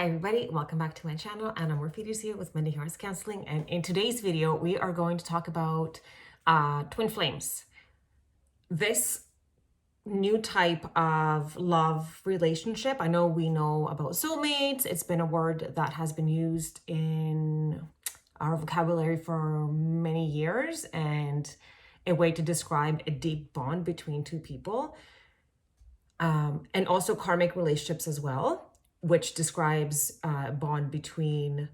Hi everybody, welcome back to my channel. Anna Morphedes here with Monday Hearts Counseling, and in today's video we are going to talk about twin flames. This new type of love relationship. I know we know about soulmates. It's been a word that has been used in our vocabulary for many years and a way to describe a deep bond between two people, and also karmic relationships as well, which describes a bond between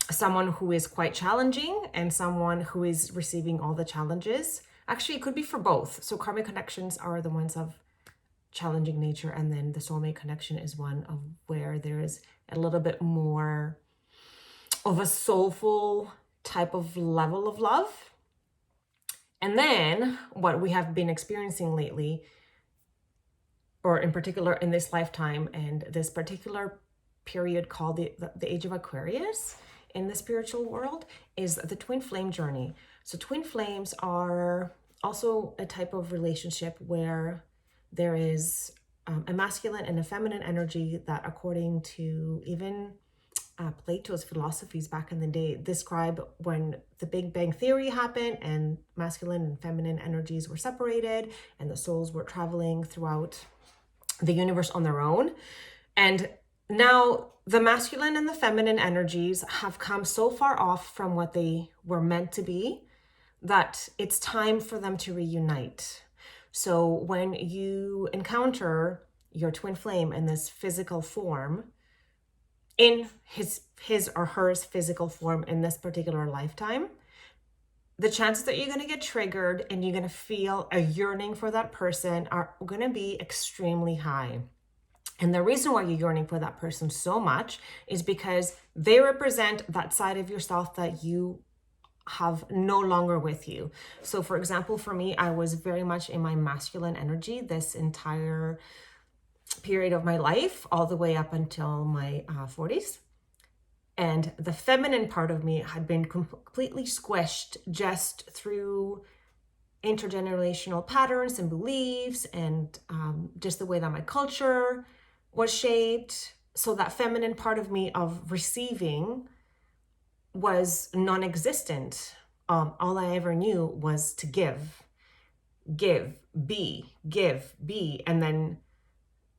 someone who is quite challenging and someone who is receiving all the challenges. Actually, it could be for both. So karmic connections are the ones of challenging nature, and then the soulmate connection is one of where there is a little bit more of a soulful type of level of love. And then what we have been experiencing lately, or in particular in this lifetime and this particular period called the age of Aquarius in the spiritual world, is the twin flame journey. So twin flames are also a type of relationship where there is a masculine and a feminine energy that, according to even Plato's philosophies back in the day, describe when the Big Bang Theory happened and masculine and feminine energies were separated and the souls were traveling throughout the universe on their own. And now the masculine and the feminine energies have come so far off from what they were meant to be that it's time for them to reunite. So when you encounter your twin flame in this physical form, in his or her physical form in this particular lifetime, the chances that you're going to get triggered and you're going to feel a yearning for that person are going to be extremely high. And the reason why you're yearning for that person so much is because they represent that side of yourself that you have no longer with you. So for example, for me, I was very much in my masculine energy this entire period of my life, all the way up until my 40s. And the feminine part of me had been completely squished just through intergenerational patterns and beliefs, and just the way that my culture was shaped. So that feminine part of me of receiving was non-existent. All I ever knew was to give, be, and then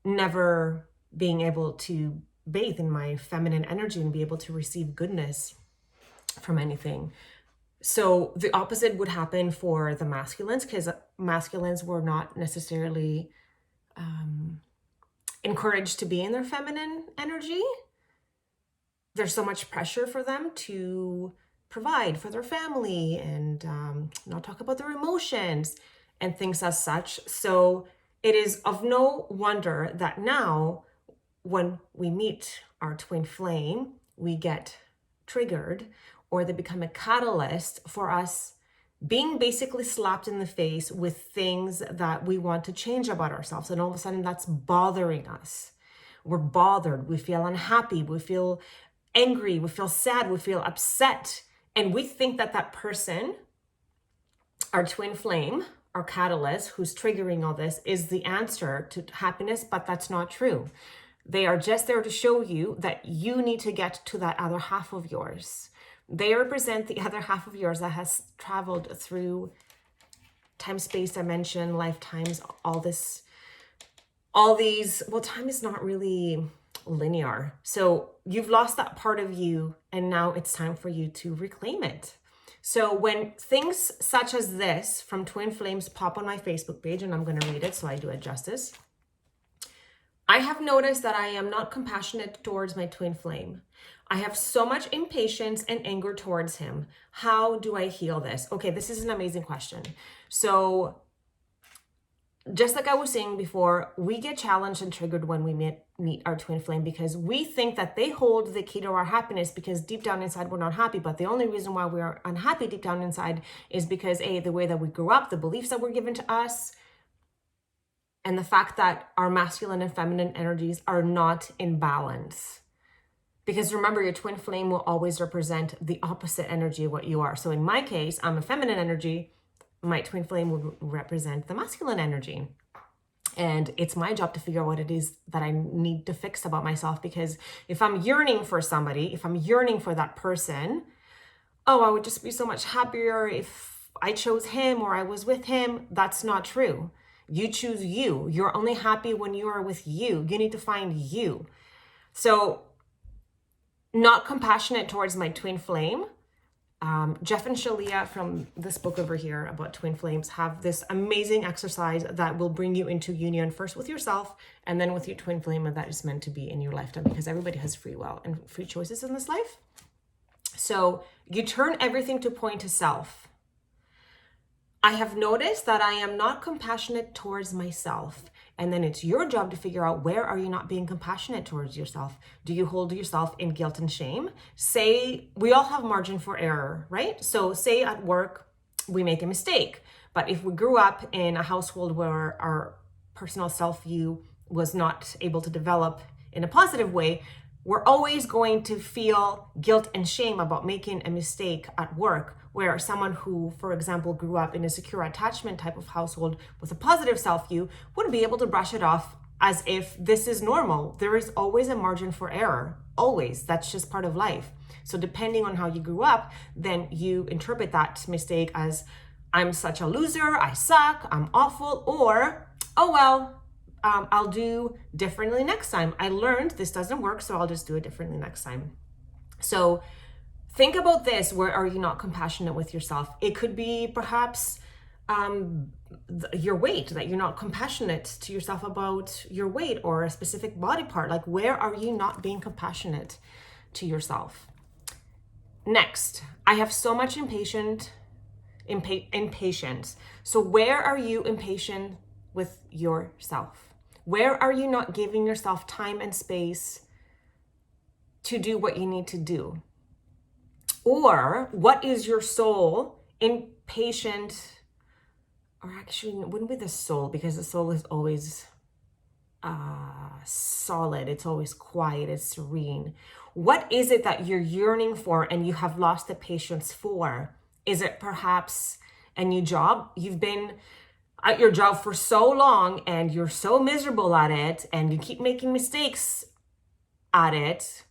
never being able to bathe in my feminine energy and be able to receive goodness from anything. So the opposite would happen for the masculines, because masculines were not necessarily encouraged to be in their feminine energy. There's so much pressure for them to provide for their family and not talk about their emotions and things as such. So it is of no wonder that now when we meet our twin flame, we get triggered, or they become a catalyst for us being basically slapped in the face with things that we want to change about ourselves. And all of a sudden that's bothering us. We're bothered, we feel unhappy, we feel angry, we feel sad, we feel upset. And we think that that person, our twin flame, our catalyst who's triggering all this, is the answer to happiness, but that's not true. They are just there to show you that you need to get to that other half of yours. They represent the other half of yours that has traveled through time, space, dimension, lifetimes, all these, well, time is not really linear. So you've lost that part of you, and now it's time for you to reclaim it. So when things such as this from twin flames pop on my Facebook page, and I'm going to read it so I do it justice. I have noticed that I am not compassionate towards my twin flame. I have so much impatience and anger towards him. How do I heal this? Okay, this is an amazing question. So just like I was saying before, we get challenged and triggered when we meet our twin flame, because we think that they hold the key to our happiness, because deep down inside we're not happy. But the only reason why we are unhappy deep down inside is because the way that we grew up, the beliefs that were given to us, and the fact that our masculine and feminine energies are not in balance. Because remember, your twin flame will always represent the opposite energy of what you are. So in my case, I'm a feminine energy. My twin flame would represent the masculine energy. And it's my job to figure out what it is that I need to fix about myself. Because if I'm yearning for somebody, if I'm yearning for that person, oh, I would just be so much happier if I chose him or I was with him. That's not true. You choose you. You're only happy when you are with you. You need to find you. So, not compassionate towards my twin flame. Jeff and Shalia from this book over here about twin flames have this amazing exercise that will bring you into union first with yourself and then with your twin flame, and that is meant to be in your lifetime, because everybody has free will and free choices in this life. So you turn everything to point to self. I have noticed that I am not compassionate towards myself. And then it's your job to figure out, where are you not being compassionate towards yourself? Do you hold yourself in guilt and shame? Say, we all have margin for error, right? So say at work, we make a mistake. But if we grew up in a household where our personal self-view was not able to develop in a positive way, we're always going to feel guilt and shame about making a mistake at work, where someone who, for example, grew up in a secure attachment type of household with a positive self-view would be able to brush it off as if this is normal. There is always a margin for error, always. That's just part of life. So depending on how you grew up, then you interpret that mistake as, I'm such a loser, I suck, I'm awful, or, oh well, I'll do differently next time. I learned this doesn't work, so I'll just do it differently next time. So think about this. Where are you not compassionate with yourself? It could be perhaps your weight, that you're not compassionate to yourself about your weight or a specific body part. Like, where are you not being compassionate to yourself? Next, I have so much impatience. So where are you impatient with yourself? Where are you not giving yourself time and space to do what you need to do? Or what is your soul impatient? Or actually, it wouldn't be the soul, because the soul is always solid. It's always quiet. It's serene. What is it that you're yearning for and you have lost the patience for? Is it perhaps a new job? You've been at your job for so long and you're so miserable at it and you keep making mistakes at it.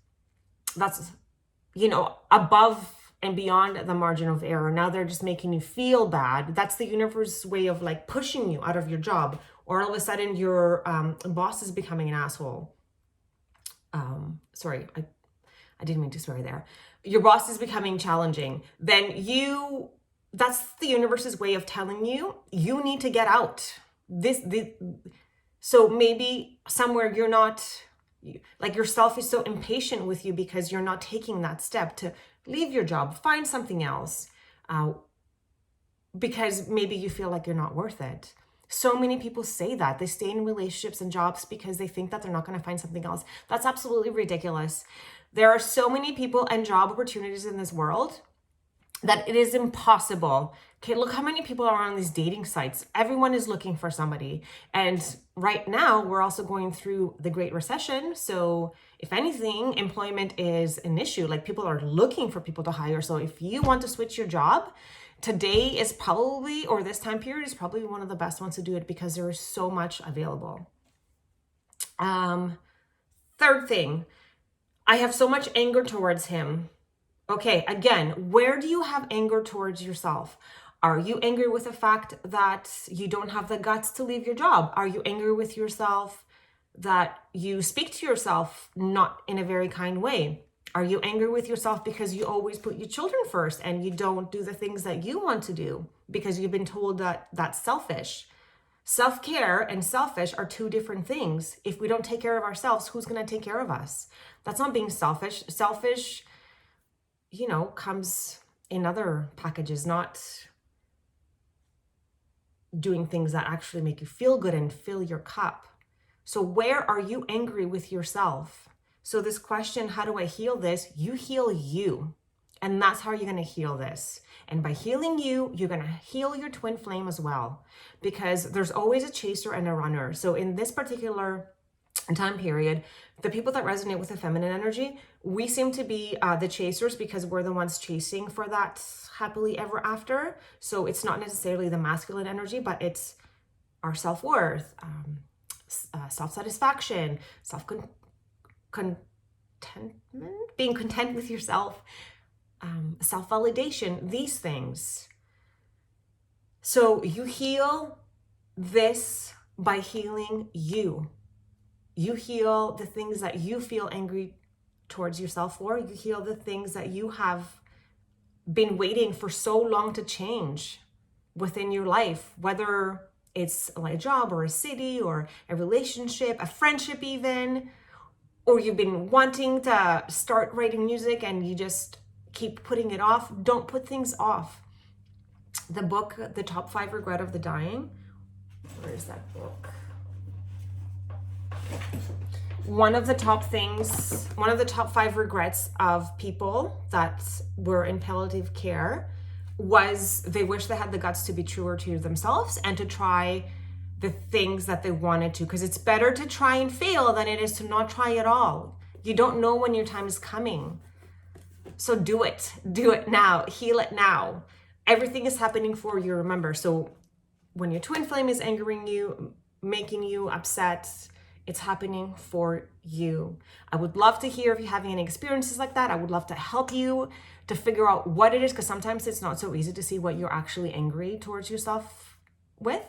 That's, above and beyond the margin of error. Now they're just making you feel bad. That's the universe's way of like pushing you out of your job. Or all of a sudden your boss is becoming an asshole. Sorry, I didn't mean to swear there. Your boss is becoming challenging. Then that's the universe's way of telling you, you need to get out. So maybe somewhere you're not, like, yourself is so impatient with you because you're not taking that step to leave your job, find something else, because maybe you feel like you're not worth it. So many people say that. They stay in relationships and jobs because they think that they're not going to find something else. That's absolutely ridiculous. There are so many people and job opportunities in this world that it is impossible. Okay, look how many people are on these dating sites. Everyone is looking for somebody. And right now, we're also going through the Great Recession. So if anything, employment is an issue. Like, people are looking for people to hire. So if you want to switch your job, today is probably, or this time period is probably one of the best ones to do it, because there is so much available. Third thing, I have so much anger towards him. Okay, again, where do you have anger towards yourself? Are you angry with the fact that you don't have the guts to leave your job? Are you angry with yourself that you speak to yourself not in a very kind way? Are you angry with yourself because you always put your children first and you don't do the things that you want to do because you've been told that that's selfish? Self-care and selfish are two different things. If we don't take care of ourselves, who's going to take care of us? That's not being selfish. Selfish, comes in other packages, not doing things that actually make you feel good and fill your cup. So where are you angry with yourself? So this question, how do I heal this? You heal you. And that's how you're going to heal this. And by healing you, you're going to heal your twin flame as well, because there's always a chaser and a runner. So in this particular time period, the people that resonate with the feminine energy, we seem to be the chasers, because we're the ones chasing for that happily ever after. So it's not necessarily the masculine energy, but it's our self-worth, self-satisfaction, contentment, being content with yourself, self-validation, these things. So you heal this by healing you. You heal the things that you feel angry towards yourself for. You heal the things that you have been waiting for so long to change within your life, whether it's like a job or a city or a relationship, a friendship even, or you've been wanting to start writing music and you just keep putting it off. Don't put things off. The book, The Top 5 Regret of the Dying, where is that book? One of the top 5 regrets of people that were in palliative care was they wish they had the guts to be truer to themselves and to try the things that they wanted to, because it's better to try and fail than it is to not try at all. You don't know when your time is coming. So do it now, heal it now. Everything is happening for you, remember. So when your twin flame is angering you, making you upset, it's happening for you. I would love to hear if you're having any experiences like that. I would love to help you to figure out what it is, because sometimes it's not so easy to see what you're actually angry towards yourself with.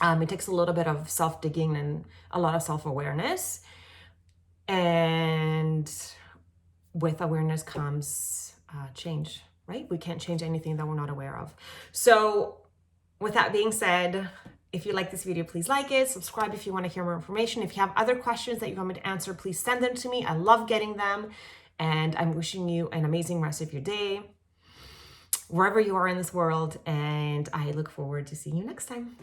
It takes a little bit of self-digging and a lot of self-awareness. And with awareness comes change, right? We can't change anything that we're not aware of. So with that being said, if you like this video, please like it, subscribe if you want to hear more information. If you have other questions that you want me to answer, please send them to me. I love getting them. And I'm wishing you an amazing rest of your day, wherever you are in this world. And I look forward to seeing you next time.